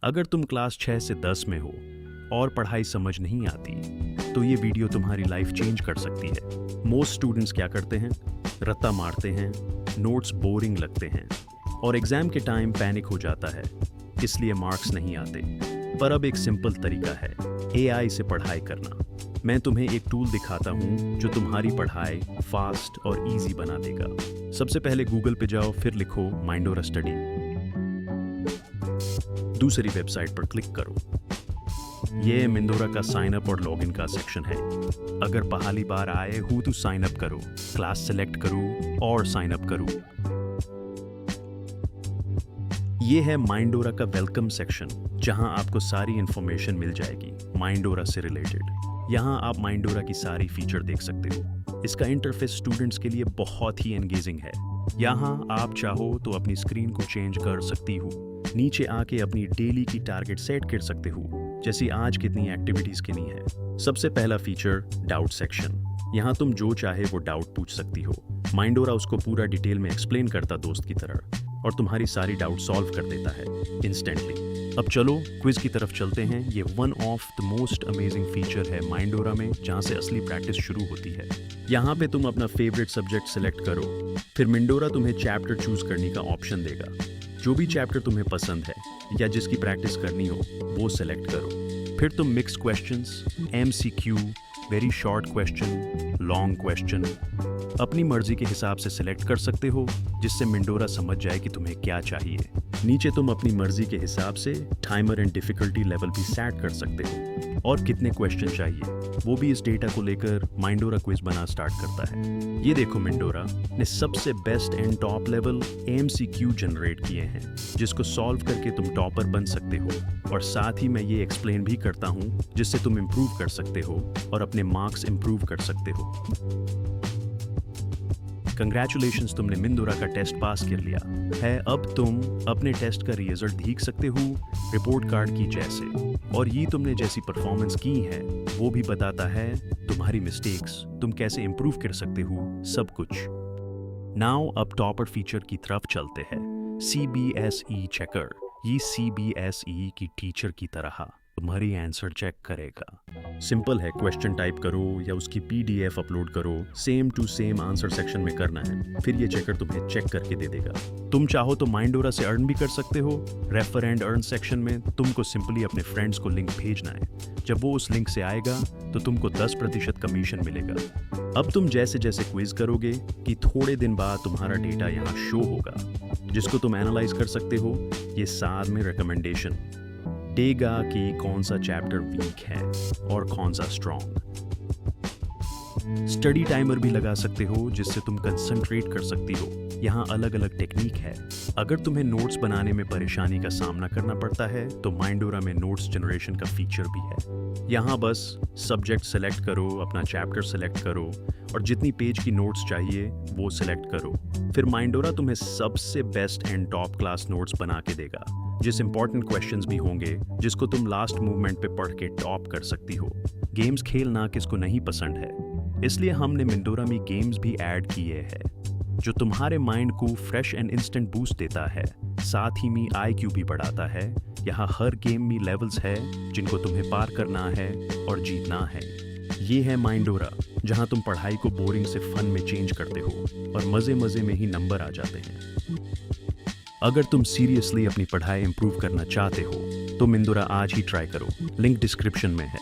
अगर तुम क्लास 6 से 10 में हो और पढ़ाई समझ नहीं आती, तो ये वीडियो तुम्हारी लाइफ चेंज कर सकती है। मोस्ट स्टूडेंट्स क्या करते हैं? रट्टा मारते हैं, नोट्स बोरिंग लगते हैं और एग्जाम के टाइम पैनिक हो जाता है, इसलिए मार्क्स नहीं आते। पर अब एक सिंपल तरीका है एआई से पढ़ाई करना। मैं तुम्हें एक टूल दिखाता हूँ जो तुम्हारी पढ़ाई फास्ट और इजी बना देगा। सबसे पहले गूगल पे जाओ, फिर लिखो माइंडोरा स्टडी। दूसरी वेबसाइट पर क्लिक करो। ये मिंदोरा का साइन अप और लॉगिन का सेक्शन है। अगर पहली बार आए हो तो साइन अप करो, क्लास सेलेक्ट करो और साइन अप करो। ये है माइंडोरा का वेलकम सेक्शन, जहां आपको सारी इंफॉर्मेशन मिल जाएगी माइंडोरा से रिलेटेड। यहां आप माइंडोरा की सारी फीचर देख सकते हो। इसका इंटरफेस स्टूडेंट्स के लिए बहुत ही एंगेजिंग है। यहां आप चाहो तो अपनी स्क्रीन को चेंज कर सकती हो। नीचे आके अपनी डेली की टारगेट सेट कर सकते हो, जैसे आज कितनी एक्टिविटीज करनी है। सबसे पहला फीचर डाउट सेक्शन। यहाँ तुम जो चाहे वो डाउट पूछ सकती हो। माइंडोरा उसको पूरा डिटेल में एक्सप्लेन करता दोस्त की तरह और तुम्हारी सारी डाउट सॉल्व कर देता है इंस्टेंटली। अब चलो क्विज की तरफ चलते हैं। ये one of the most amazing feature है माइंडोरा में, जहाँ से असली प्रैक्टिस शुरू होती है। यहाँ पे तुम अपना फेवरेट सब्जेक्ट सेलेक्ट करो, फिर मिंडोरा तुम्हें चैप्टर चूज करने का ऑप्शन देगा। जो भी चैप्टर तुम्हें पसंद है या जिसकी प्रैक्टिस करनी हो वो सेलेक्ट करो। फिर तुम mix questions, MCQ, very short question, long question अपनी मर्जी के हिसाब से सिलेक्ट कर सकते हो, जिससे मिंडोरा समझ जाए कि तुम्हें क्या चाहिए। नीचे तुम अपनी मर्जी के हिसाब से टाइमर एंड डिफिकल्टी लेवल भी सेट कर सकते हो और कितने क्वेश्चन चाहिए वो भी इस डेटा को लेकर माइंडोरा क्विज बना स्टार्ट करता है। ये देखो, मिंडोरा ने सबसे best and top level MCQ generate किए हैं, जिसको सॉल्व करके तुम टॉपर बन सकते हो। और साथ ही मैं ये एक्सप्लेन भी करता हूँ, जिससे तुम इम्प्रूव कर सकते हो और अपने मार्क्स इम्प्रूव कर सकते हो। कंग्रेचुलेशंस, तुमने मिंदोरा का टेस्ट पास कर लिया है। अब तुम अपने टेस्ट का रिजल्ट देख सकते हो रिपोर्ट कार्ड की जैसे, और ये तुमने जैसी परफॉर्मेंस की है वो भी बताता है तुम्हारी मिस्टेक्स, तुम कैसे इम्प्रूव कर सकते हो, सब कुछ। नाउ अब टॉपर फीचर की तरफ चलते हैं। CBSE checker. ये CBSE की टीचर की तरह तुम्हारी आंसर चेक करेगा। सिंपल है, क्वेश्चन टाइप करो या उसकी PDF अपलोड करो, same to same answer section में करना है, फिर ये चेकर तुम्हें चेक करके दे देगा। तुम चाहो तो माइंडोरा से अर्न भी कर सकते हो। रेफर एंड अर्न सेक्शन में तुमको सिंपली अपने फ्रेंड्स को लिंक भेजना है। जब वो उस लिंक से आएगा तो तुमको 10% कमीशन मिलेगा। अब तुम जैसे जैसे क्विज करोगे कि थोड़े दिन बाद तुम्हारा डेटा यहाँ शो होगा, जिसको तुम एनालाइज कर सकते हो। ये साथ में रिकमेंडेशन देगा कि कौन सा चैप्टर वीक है और कौन सा स्ट्रॉन्ग। स्टडी टाइमर भी लगा सकते हो, जिससे तुम कंसंट्रेट कर सकती हो। यहाँ अलग अलग टेक्निक है। अगर तुम्हें नोट्स बनाने में परेशानी का सामना करना पड़ता है तो माइंडोरा में नोट्स जनरेशन का फीचर भी है। यहाँ बस सब्जेक्ट सेलेक्ट करो, अपना चैप्टर सेलेक्ट करो और जितनी पेज की नोट्स चाहिए वो सेलेक्ट करो। फिर माइंडोरा तुम्हें सबसे best and top class notes बना के देगा, जिस इंपॉर्टेंट क्वेश्चंस भी होंगे जिसको तुम लास्ट मूवमेंट पे पढ़ के टॉप कर सकती हो। गेम्स खेलना किसको नहीं पसंद है, इसलिए हमने मिंडोरा में गेम्स भी ऐड किए हैं, जो तुम्हारे माइंड को फ्रेश एंड इंस्टेंट बूस्ट देता है। साथ ही में IQ भी बढ़ाता है। यहाँ हर गेम में लेवल्स है जिनको तुम्हें पार करना है और जीतना है। ये है माइंडोरा, जहाँ तुम पढ़ाई को बोरिंग से फन में चेंज करते हो और मजे मजे में ही नंबर आ जाते हैं। अगर तुम सीरियसली अपनी पढ़ाई इंप्रूव करना चाहते हो तो मिंदोरा आज ही ट्राई करो। लिंक डिस्क्रिप्शन में है।